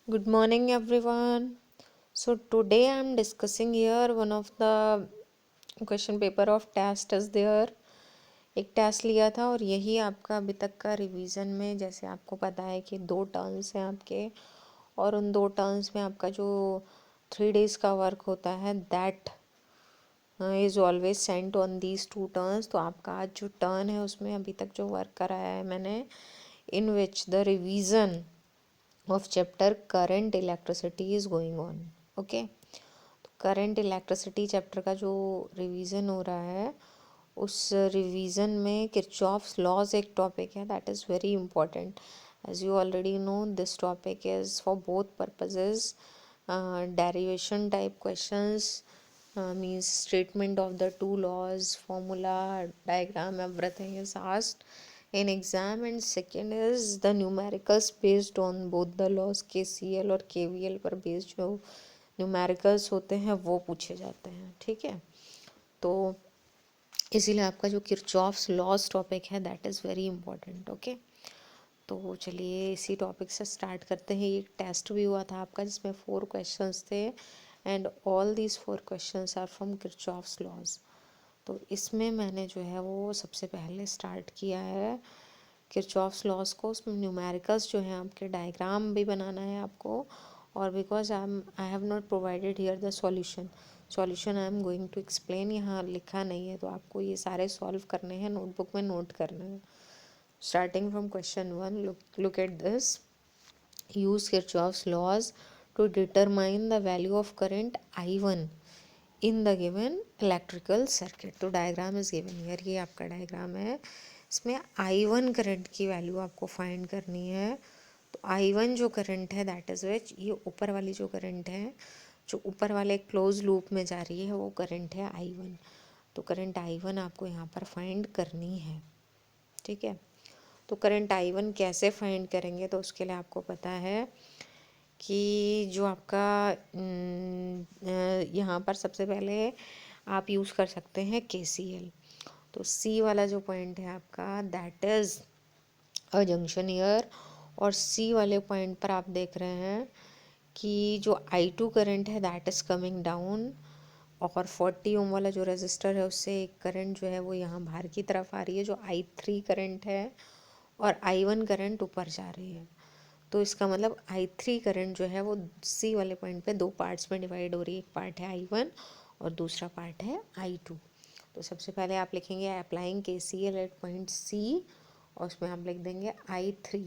Good morning, everyone. So, today I'm discussing here one of the question paper of test is there. एक test लिया था और यही आपका अभी तक का रिवीजन में, जैसे आपको पता है कि 2 टर्न्स हैं आपके, और उन 2 टर्न्स में आपका जो 3 days का वर्क होता है that is always Saint on these 2 turns. तो आपका आज जो टर्न है उसमें अभी तक जो वर्क कराया है मैंने, in which the revision of chapter current electricity is going on. Okay, तो करंट इलेक्ट्रिसिटी चैप्टर का जो रिवीजन हो रहा है, उस रिवीजन में किरचॉफ्स लॉज एक टॉपिक है that is very important. As you already know this topic is for both purposes, derivation type questions, means statement of the two laws, formula, diagram, everything is asked in exam. And second is the numericals based on both the laws, KCL और KVL पर based जो numericals होते हैं वो पूछे जाते हैं। ठीक है, तो इसीलिए आपका जो किरचॉफ्स लॉज टॉपिक है that is very important. Okay, तो चलिए इसी टॉपिक से स्टार्ट करते हैं। एक टेस्ट भी हुआ था आपका जिसमें 4 क्वेश्चंस थे and all these 4 questions are from Kirchhoff's laws. तो इसमें मैंने जो है वो सबसे पहले स्टार्ट किया है किरचॉफ्स लॉज को। उसमें न्यूमेरिकल्स जो हैं आपके डायग्राम भी बनाना है आपको, और because I have not provided here the solution I am going to explain, यहाँ लिखा नहीं है तो आपको ये सारे सॉल्व करने हैं, नोटबुक में नोट करना है। Starting from question 1, look at this. Use Kirchhoff's laws to determine the value of current I1 in the given electrical circuit. तो डायग्राम इज गिवन हियर, ये आपका डायग्राम है। इसमें I1 करंट की वैल्यू आपको फाइंड करनी है। तो I1 जो करंट है दैट इज विच, ये ऊपर वाली जो करंट है, जो ऊपर वाले क्लोज लूप में जा रही है वो करंट है I1। तो करंट I1 आपको यहाँ पर फाइंड करनी है। ठीक है, तो करंट I1 कैसे फाइंड करेंगे, तो उसके लिए आपको पता है कि जो आपका यहाँ पर सबसे पहले आप यूज़ कर सकते हैं KCL। तो C वाला जो पॉइंट है आपका that is a junction year, और C वाले पॉइंट पर आप देख रहे हैं कि जो I2 करंट है दैट इज़ कमिंग डाउन, और 40 ओम वाला जो रेजिस्टर है उससे एक करंट जो है वो यहाँ बाहर की तरफ आ रही है जो I3 करंट है, और I1 करंट ऊपर जा रही है। तो इसका मतलब I3 करंट जो है वो C वाले पॉइंट पे 2 पार्ट्स में डिवाइड हो रही है। एक पार्ट है I1 और दूसरा पार्ट है I2। तो सबसे पहले आप लिखेंगे applying KCL at point C, और उसमें आप लिख देंगे I3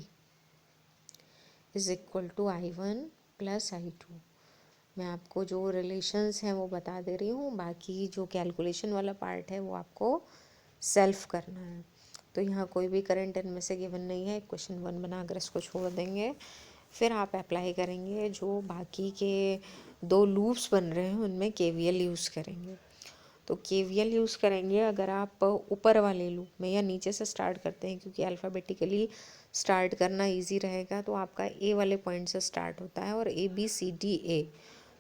is equal to I1 plus I2। मैं आपको जो रिलेशंस हैं वो बता दे रही हूँ, बाकी जो कैलकुलेशन वाला पार्ट है वो आपको सेल्फ करना है। तो यहाँ कोई भी करंट इनमें से गिवन नहीं है, क्वेश्चन 1 बनाकर इसको छोड़ देंगे। फिर आप अप्लाई करेंगे जो बाकी के 2 लूप्स बन रहे हैं उनमें KVL यूज़ करेंगे। तो KVL यूज़ करेंगे अगर आप ऊपर वाले लूप में, या नीचे से स्टार्ट करते हैं क्योंकि अल्फ़ाबेटिकली स्टार्ट करना इजी रहेगा। तो आपका A वाले पॉइंट से स्टार्ट होता है, और ABCDA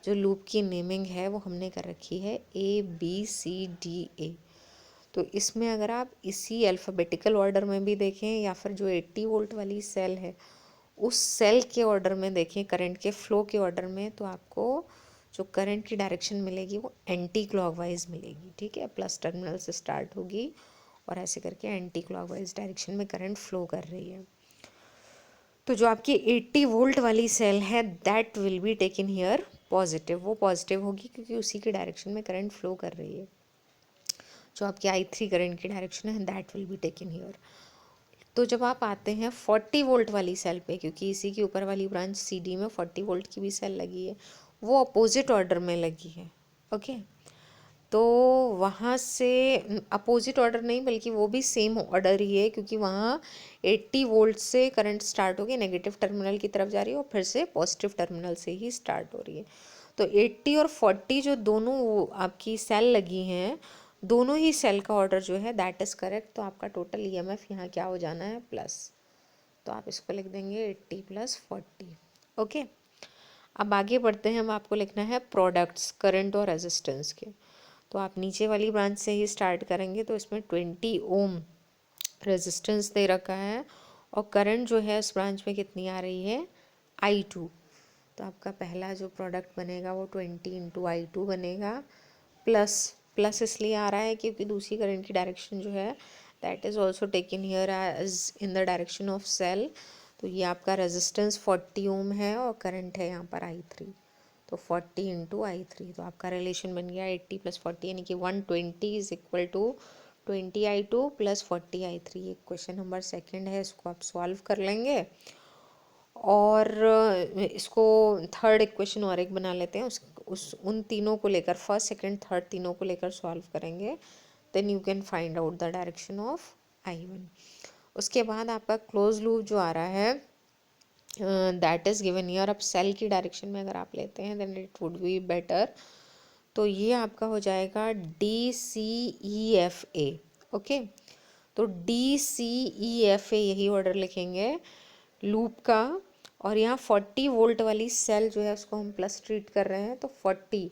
जो लूप की नेमिंग है वो हमने कर रखी है ABCDA। तो इसमें अगर आप इसी अल्फ़ाबेटिकल ऑर्डर में भी देखें, या फिर जो 80 वोल्ट वाली सेल है उस सेल के ऑर्डर में देखें, करंट के फ्लो के ऑर्डर में, तो आपको जो करंट की डायरेक्शन मिलेगी वो एंटी क्लॉकवाइज मिलेगी। ठीक है, प्लस टर्मिनल से स्टार्ट होगी और ऐसे करके एंटी क्लॉकवाइज डायरेक्शन में करंट फ्लो कर रही है। तो जो आपकी 80 वोल्ट वाली सेल है that will be taken here positive, वो पॉजिटिव होगी क्योंकि उसी की डायरेक्शन में करंट फ्लो कर रही है। जो आपकी I3 करंट की डायरेक्शन है that will be taken here. तो जब आप आते हैं 40 वोल्ट वाली सेल पे, क्योंकि इसी की ऊपर वाली ब्रांच CD में 40 वोल्ट की भी सेल लगी है, वो अपोजिट ऑर्डर में लगी है। ओके, तो वहाँ से अपोजिट ऑर्डर नहीं बल्कि वो भी सेम ऑर्डर ही है, क्योंकि वहाँ 80 वोल्ट से करंट स्टार्ट होगी, नेगेटिव टर्मिनल की तरफ जा रही है और फिर से पॉजिटिव टर्मिनल से ही स्टार्ट हो रही है। तो 80 और 40 जो दोनों आपकी सेल लगी हैं, दोनों ही सेल का ऑर्डर जो है दैट इज़ करेक्ट। तो आपका टोटल EMF यहाँ क्या हो जाना है, प्लस। तो आप इसको लिख देंगे 80 + 40। ओके, अब आगे बढ़ते हैं। हम आपको लिखना है प्रोडक्ट्स करंट और रेजिस्टेंस के। तो आप नीचे वाली ब्रांच से ही स्टार्ट करेंगे। तो इसमें 20 ओम रेजिस्टेंस दे रखा है, और करंट जो है इस ब्रांच में कितनी आ रही है, I2। तो आपका पहला जो प्रोडक्ट बनेगा वो 20 × I2 बनेगा, प्लस प्लस इसलिए आ रहा है क्योंकि दूसरी करंट की डायरेक्शन जो है that is also taken here as in the direction of cell. तो ये आपका रेजिस्टेंस 40 ओम है और करंट है यहाँ पर I3, तो 40 × I3। तो आपका रिलेशन बन गया 80 + 40 यानी कि 120 = 20I2 + 40I3। ये क्वेश्चन नंबर सेकंड है, इसको आप सॉल्व कर लेंगे। और इसको थर्ड इक्वेशन और एक बना लेते हैं, उस उन तीनों को लेकर, फर्स्ट सेकंड थर्ड तीनों को लेकर सॉल्व करेंगे, then you can find out the direction of I1। उसके बाद आपका क्लोज लूप जो आ रहा है दैट इज़ गिवन हियर। अब सेल की डायरेक्शन में अगर आप लेते हैं then it would be better. तो ये आपका हो जाएगा DCEFA। ओके, तो DCEFA यही ऑर्डर लिखेंगे लूप का। और यहाँ 40 वोल्ट वाली सेल जो है उसको हम प्लस ट्रीट कर रहे हैं, तो 40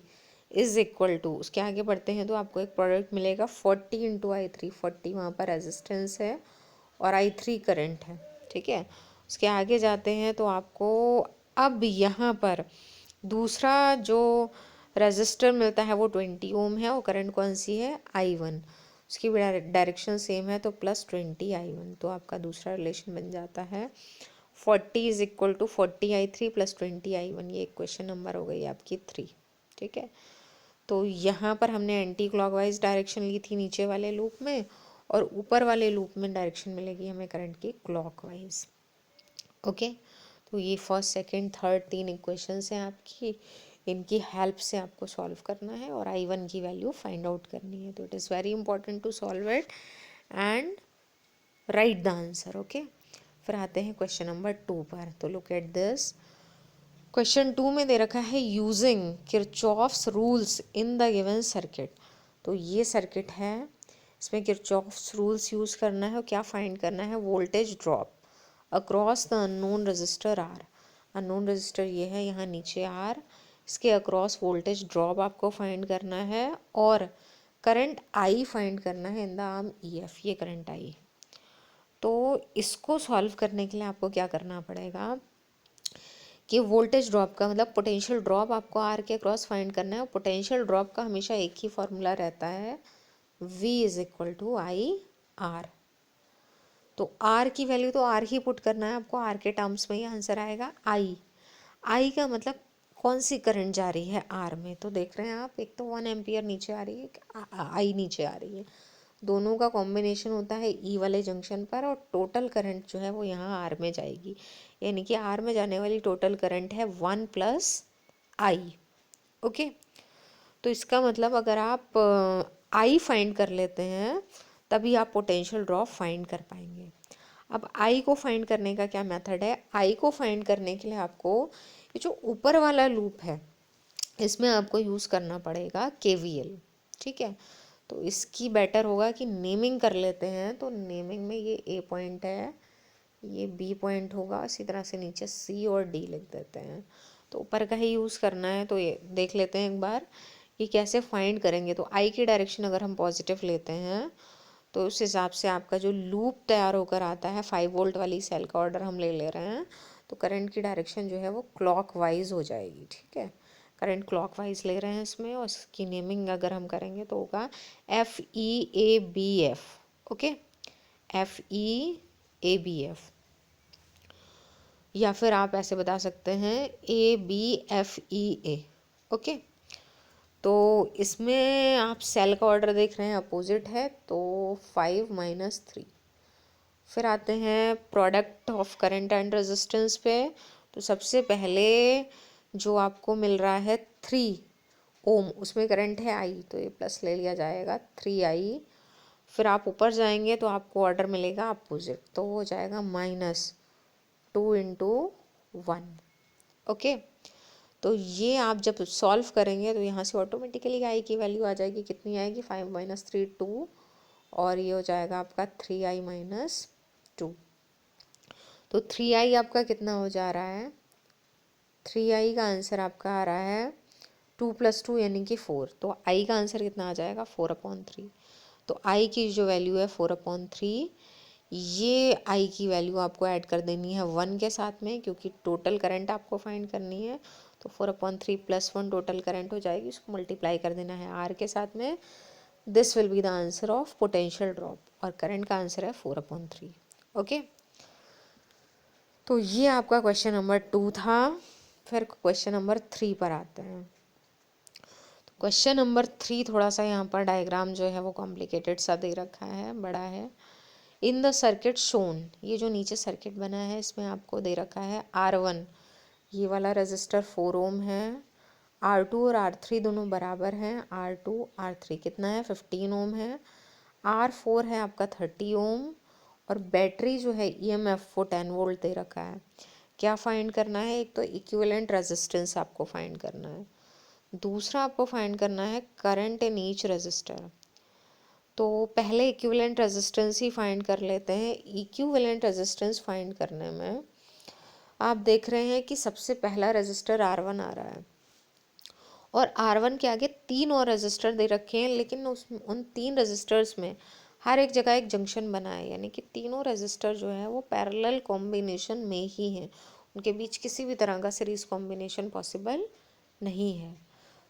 = उसके आगे बढ़ते हैं तो आपको एक प्रोडक्ट मिलेगा 40 × I3। 40 वहाँ पर रेजिस्टेंस है और I3 करंट है, ठीक है। उसके आगे जाते हैं तो आपको अब यहाँ पर दूसरा जो रेजिस्टर मिलता है वो 20 ओम है और करंट कौन सी है I1, उसकी भी डायरेक्शन सेम है तो +20 I1। तो आपका दूसरा रिलेशन बन जाता है 40 = 40I3 + 20 I1। ये क्वेश्चन नंबर हो गई आपकी 3, ठीक है। तो यहाँ पर हमने एंटी क्लॉकवाइज डायरेक्शन ली थी नीचे वाले लूप में, और ऊपर वाले लूप में डायरेक्शन मिलेगी हमें करंट की क्लॉकवाइज। ओके, तो ये फर्स्ट सेकंड थर्ड 3 इक्वेशंस हैं आपकी, इनकी हेल्प से आपको सॉल्व करना है और I1 की वैल्यू फाइंड आउट करनी है। तो it is very important to solve it and write the answer. Okay, फिर आते हैं क्वेश्चन नंबर 2 पर। तो लुक एट दिस क्वेश्चन 2 में दे रखा है using Kirchhoff's rules in the given circuit. तो ये सर्किट है, इसमें किरचॉफ्स रूल्स यूज़ करना है और क्या फाइंड करना है, voltage drop across the unknown register R। Unknown register ये है यहाँ नीचे R, इसके अक्रॉस वोल्टेज ड्रॉप आपको फाइंड करना है और करंट I फाइंड करना है इन द आर्म EF। ये करंट I। तो इसको सॉल्व करने के लिए आपको क्या करना पड़ेगा कि वोल्टेज ड्रॉप का मतलब पोटेंशियल ड्रॉप आपको R के क्रॉस फाइंड करना है। और पोटेंशियल ड्रॉप का हमेशा एक ही फॉर्मूला रहता है, V = IR। तो R की वैल्यू तो R ही पुट करना है आपको, R के टर्म्स में ही आंसर आएगा। I का मतलब कौन सी करंट जा रही है R में, तो देख रहे हैं आप, एक तो 1 एम्पियर नीचे आ रही है, I नीचे आ रही है, दोनों का कॉम्बिनेशन होता है E वाले जंक्शन पर और टोटल करंट जो है वो यहाँ R में जाएगी, यानी कि R में जाने वाली टोटल करंट है 1 + I। ओके, तो इसका मतलब अगर आप I फाइंड कर लेते हैं तभी आप पोटेंशियल ड्रॉप फाइंड कर पाएंगे। अब I को फाइंड करने का क्या मेथड है, I को फाइंड करने के लिए आपको ये जो ऊपर वाला लूप है इसमें आपको यूज़ करना पड़ेगा KVL, ठीक है। तो इसकी बेटर होगा कि नेमिंग कर लेते हैं। तो नेमिंग में ये A पॉइंट है, ये B पॉइंट होगा, इसी तरह से नीचे C और D लिख देते हैं। तो ऊपर का ही यूज़ करना है। तो ये देख लेते हैं एक बार कि कैसे फाइंड करेंगे। तो I की डायरेक्शन अगर हम पॉजिटिव लेते हैं तो उस हिसाब से आपका जो लूप तैयार होकर आता है 5 वोल्ट वाली सेल का ऑर्डर हम ले रहे हैं, तो करंट की डायरेक्शन जो है वो क्लॉकवाइज हो जाएगी, ठीक है। करंट क्लॉकवाइज ले रहे हैं इसमें, और इसकी नेमिंग अगर हम करेंगे तो होगा FEABF। ओके, FEABF, या फिर आप ऐसे बता सकते हैं ABFEA। ओके, तो इसमें आप सेल का ऑर्डर देख रहे हैं अपोजिट है, तो 5 - 3। फिर आते हैं product of current and resistance पे। तो सबसे पहले जो आपको मिल रहा है 3 ओम, उसमें करंट है I, तो ये प्लस ले लिया जाएगा 3I। फिर आप ऊपर जाएंगे तो आपको ऑर्डर मिलेगा अपोजिट, तो हो जाएगा -2 × 1। ओके, तो ये आप जब सॉल्व करेंगे तो यहाँ से ऑटोमेटिकली I की वैल्यू आ जाएगी, कितनी आएगी, 5 - 3 2, और ये हो जाएगा आपका 3I - 2। तो 3I आपका कितना हो जा रहा है, 3I का आंसर आपका आ रहा है 2 + 2 यानी कि 4। तो I का आंसर कितना आ जाएगा, 4/3। तो I की जो वैल्यू है 4/3, ये आई की वैल्यू आपको ऐड कर देनी है 1 के साथ में, क्योंकि टोटल करंट आपको फाइंड करनी है। तो 4/3 + 1 टोटल करंट हो जाएगी, उसको मल्टीप्लाई कर देना है आर के साथ में। This will be the answer of potential drop, और करंट का आंसर है 4/3। ओके, तो ये आपका क्वेश्चन नंबर 2 था। फिर क्वेश्चन नंबर 3 पर आते हैं। क्वेश्चन नंबर 3 थोड़ा सा यहाँ पर डायग्राम जो है वो कॉम्प्लिकेटेड सा दे रखा है, बड़ा है। इन द सर्किट शोन, ये जो नीचे सर्किट बना है इसमें आपको दे रखा है R1, ये वाला रजिस्टर 4 ओम है। R2 और R3 दोनों बराबर हैं। R2 R3 कितना है, 15 ओम है। R4 है आपका 30 ओम, और बैटरी जो है EMF वो 10 वोल्ट दे रखा है। क्या फाइंड करना है, एक तो इक्विवेलेंट रेजिस्टेंस आपको फाइंड करना है, दूसरा आपको फाइंड करना है करंट इन ईच रजिस्टर। तो पहले इक्विवेलेंट रेजिस्टेंस ही फाइंड कर लेते हैं। इक्विवेलेंट रेजिस्टेंस फाइंड करने में आप देख रहे हैं कि सबसे पहला रजिस्टर R1 आ रहा है, और R1 के आगे 3 और रजिस्टर दे रखे हैं, लेकिन उन 3 रजिस्टर्स में हर एक जगह एक जंक्शन बना है, यानी कि तीनों रजिस्टर जो है वो पैरेलल कॉम्बिनेशन में ही हैं, उनके बीच किसी भी तरह का सीरीज कॉम्बिनेशन पॉसिबल नहीं है।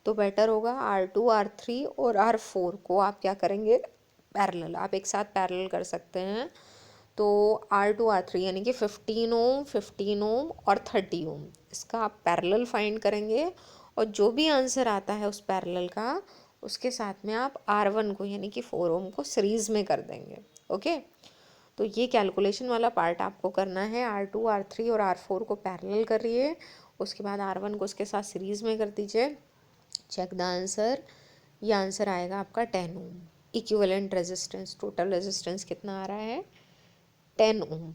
तो बेटर होगा R2 R3 और R4 को आप क्या करेंगे, पैरेलल, आप एक साथ पैरेलल कर सकते हैं। तो R2 R3 यानी कि 15 ओम 15 ओम और 30 ओम, इसका आप पैरेलल फाइंड करेंगे, और जो भी आंसर आता है उस पैरेलल का, उसके साथ में आप R1 को यानी कि 4 ओम को सीरीज में कर देंगे। ओके, तो ये कैलकुलेशन वाला पार्ट आपको करना है। R2 R3 और R4 को पैरेलल करिए, उसके बाद R1 को उसके साथ सीरीज में कर दीजिए। चेक द आंसर, ये आंसर आएगा आपका 10 ओम। इक्विवेलेंट रेजिस्टेंस, टोटल रेजिस्टेंस कितना आ रहा है, 10 ओम।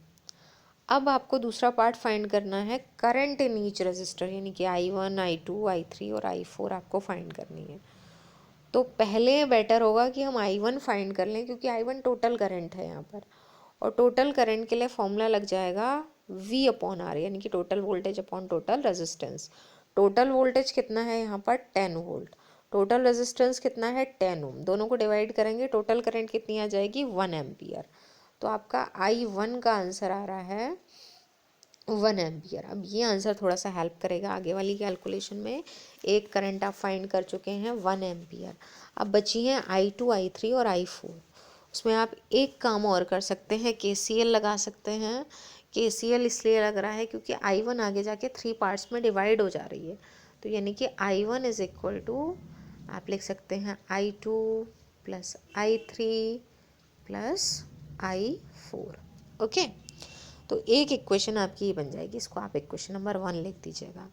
अब आपको दूसरा पार्ट फाइंड करना है करंट इन ईच रजिस्टर, यानी कि I1 I2 I3 और I4 आपको फाइंड करनी है। तो पहले बेटर होगा कि हम I1 फाइंड कर लें, क्योंकि I1 टोटल करंट है यहाँ पर, और टोटल करंट के लिए फॉर्मूला लग जाएगा V/R, यानी कि total voltage upon total resistance. Total voltage कितना है यहाँ पर, 10 वोल्ट। टोटल रेजिस्टेंस कितना है, 10 ओम। दोनों को डिवाइड करेंगे, टोटल करंट कितनी आ जाएगी, 1 एम्पियर। तो आपका I1 का आंसर आ रहा है 1 एम्पियर। अब ये आंसर थोड़ा सा हेल्प करेगा आगे वाली कैलकुलेशन में। एक करंट आप फाइंड कर चुके हैं 1 एम्पियर, अब बची हैं I2 I3 और I4। उसमें आप एक काम और कर सकते हैं, KCL लगा सकते हैं। KCL इसलिए लग रहा है क्योंकि I1 आगे जाके 3 पार्ट्स में डिवाइड हो जा रही है, तो यानी कि I1 इज इक्वल टू, आप लिख सकते हैं I2 + I3 + I4। ओके, तो एक इक्वेशन आपकी ये बन जाएगी, इसको आप इक्वेशन नंबर 1 लिख दीजिएगा।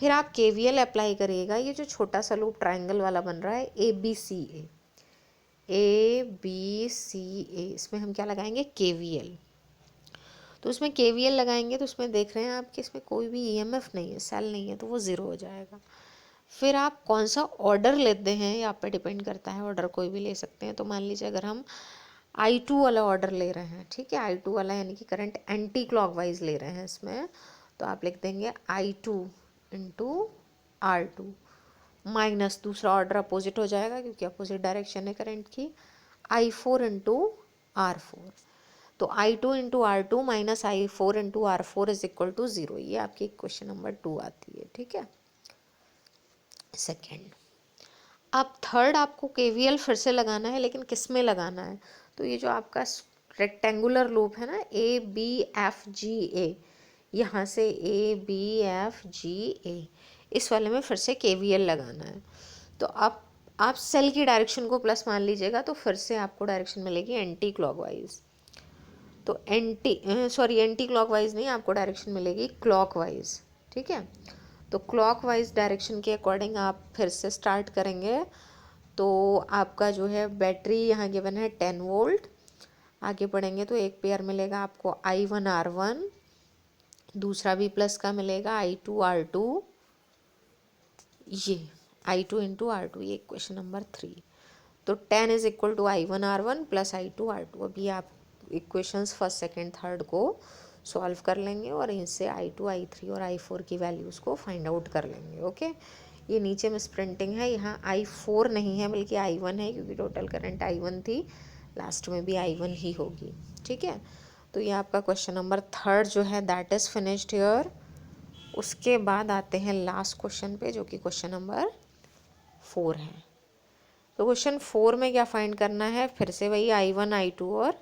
फिर आप KVL अप्लाई करिएगा। ये जो छोटा सा लूप ट्रायंगल वाला बन रहा है ABCA, ABCA, इसमें हम क्या लगाएंगे, KVL। तो उसमें KVL लगाएंगे तो उसमें देख रहे हैं आप कि इसमें कोई भी EMF नहीं है, सेल नहीं है, तो वो ज़ीरो हो जाएगा। फिर आप कौन सा ऑर्डर लेते हैं ये आप पे डिपेंड करता है, ऑर्डर कोई भी ले सकते हैं। तो मान लीजिए अगर हम I2 वाला ऑर्डर ले रहे हैं, ठीक है, I2 वाला यानी कि करंट एंटी क्लॉकवाइज ले रहे हैं इसमें, तो आप लिख देंगे I2 × R2 माइनस, दूसरा ऑर्डर अपोजिट हो जाएगा क्योंकि अपोजिट डायरेक्शन है करंट की, I4 × R4। तो I2 × R2 - I4 × R4 is equal to 0। ये आपकी क्वेश्चन नंबर 2 आती है, ठीक है। सेकेंड, अब थर्ड आपको KVL फिर से लगाना है, लेकिन किस में लगाना है, तो ये जो आपका रेक्टेंगुलर लूप है ना, ABFGA, यहाँ से ABFGA, इस वाले में फिर से KVL लगाना है। तो आप सेल की डायरेक्शन को प्लस मान लीजिएगा, तो फिर से आपको डायरेक्शन मिलेगी एंटी क्लॉकवाइज। तो एंटी क्लॉकवाइज नहीं, आपको डायरेक्शन मिलेगी क्लॉकवाइज, ठीक है। तो क्लॉकवाइज डायरेक्शन के अकॉर्डिंग आप फिर से स्टार्ट करेंगे। तो आपका जो है बैटरी यहाँ गिवन है 10 वोल्ट। आगे बढ़ेंगे तो एक पेयर मिलेगा आपको I1 R1, दूसरा भी प्लस का मिलेगा I2 R2, ये I2 × R2, ये क्वेश्चन नंबर 3। तो 10 is equal to I1 R1 + I2 R2। अभी आप इक्वेशंस फर्स्ट सेकेंड थर्ड को सॉल्व कर लेंगे और इनसे I2 I3 और I4 की वैल्यूज़ को फाइंड आउट कर लेंगे। ओके, ये नीचे में स्प्रिंटिंग है, यहाँ I4 नहीं है बल्कि I1 है, क्योंकि टोटल करंट I1 थी, लास्ट में भी I1 ही होगी, ठीक है। तो ये आपका क्वेश्चन नंबर 3 जो है दैट इज़ फिनिश्ड हियर। उसके बाद आते हैं लास्ट क्वेश्चन पे, जो कि क्वेश्चन नंबर 4 है। तो क्वेश्चन 4 में क्या फाइंड करना है, फिर से वही I1 I2 और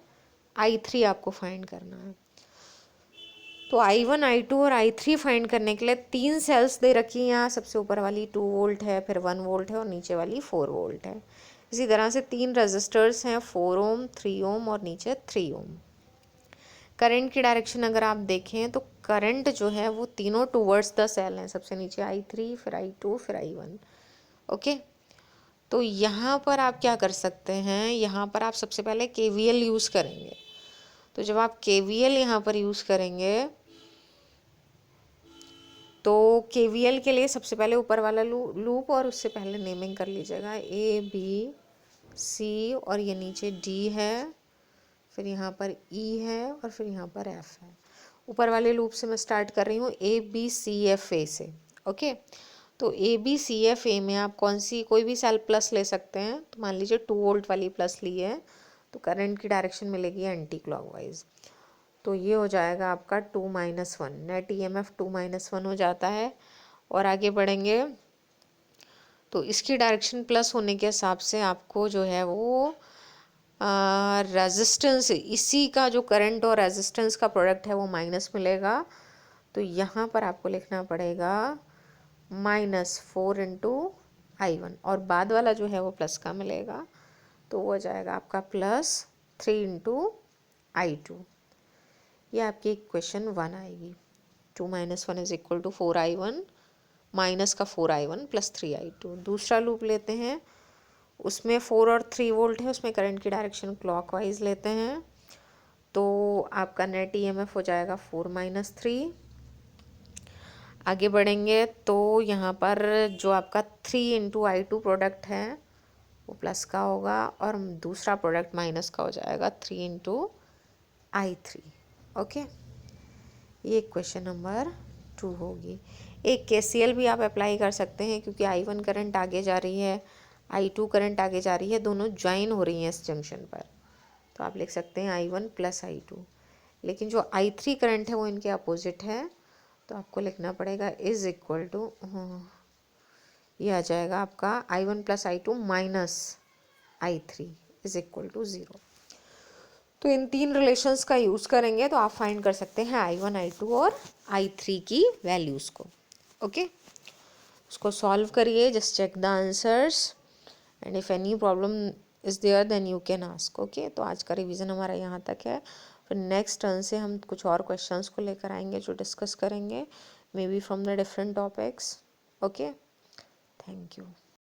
I3 आपको फाइंड करना है। तो I1 I2 और I3 फाइंड करने के लिए 3 सेल्स दे रखी हैं यहाँ। सबसे ऊपर वाली 2 वोल्ट है, फिर 1 वोल्ट है और नीचे वाली 4 वोल्ट है। इसी तरह से 3 रजिस्टर्स हैं, 4 ओम, 3 ओम और नीचे 3 ओम। करंट की डायरेक्शन अगर आप देखें तो करंट जो है वो तीनों टूवर्ड्स द सेल हैं। सबसे नीचे I3, फिर I2, फिर I1। ओके, तो यहाँ पर आप क्या कर सकते हैं, यहाँ पर आप सबसे पहले KVL यूज़ करेंगे। तो जब आप KVL यहाँ पर यूज़ करेंगे तो KVL के लिए सबसे पहले ऊपर वाला लूप और उससे पहले नेमिंग कर लीजिएगा ABC, और ये नीचे D है, फिर यहाँ पर E है और फिर यहाँ पर F है। ऊपर वाले लूप से मैं स्टार्ट कर रही हूँ ABCFA से। ओके, तो ABCFA में आप कोई भी सेल प्लस ले सकते हैं। तो मान लीजिए 2 वोल्ट वाली प्लस ली है, तो करंट की डायरेक्शन मिलेगी एंटी क्लॉकवाइज। तो ये हो जाएगा आपका 2-1, नेट EMF 2-1 हो जाता है। और आगे बढ़ेंगे तो इसकी डायरेक्शन प्लस होने के हिसाब से आपको जो है वो रेजिस्टेंस, इसी का जो करंट और रेजिस्टेंस का प्रोडक्ट है वो माइनस मिलेगा। तो यहाँ पर आपको लिखना पड़ेगा -4 × I1, और बाद वाला जो है वो प्लस का मिलेगा। तो वो हो जाएगा आपका +3 × I2। ये आपकी इक्वेशन 1 आएगी। 2 - 1 = 4I1, माइनस का 4I1 + 3I2। दूसरा लूप लेते हैं, उसमें 4 और 3 वोल्ट है, उसमें करंट की डायरेक्शन क्लॉकवाइज लेते हैं। तो आपका नेट EMF हो जाएगा 4 - 3। आगे बढ़ेंगे तो यहाँ पर जो आपका 3 × I2 प्रोडक्ट है वो प्लस का होगा, और दूसरा प्रोडक्ट माइनस का हो जाएगा 3 × I3। ओके, ये क्वेश्चन नंबर 2 होगी। एक KCL भी आप अप्लाई कर सकते हैं, क्योंकि I1 करंट आगे जा रही है, I2 करंट आगे जा रही है, दोनों ज्वाइन हो रही हैं इस जंक्शन पर। तो आप लिख सकते हैं I1 + I2। लेकिन जो I3 करंट है वो इनके अपोजिट है, तो आपको लिखना पड़ेगा = ये आ जाएगा आपका I1 + I2 - I3 = 0। तो इन 3 रिलेशंस का यूज़ करेंगे तो आप फाइंड कर सकते हैं I1, I2 और I3 की वैल्यूज़ को। ओके, उसको सॉल्व करिए, just check the answers and if any problem is there then you can ask. Okay, तो आज का रिवीजन हमारा यहाँ तक है। फिर नेक्स्ट टर्न से हम कुछ और क्वेश्चंस को लेकर आएंगे जो डिस्कस करेंगे, may be from the different topics. Okay, thank you.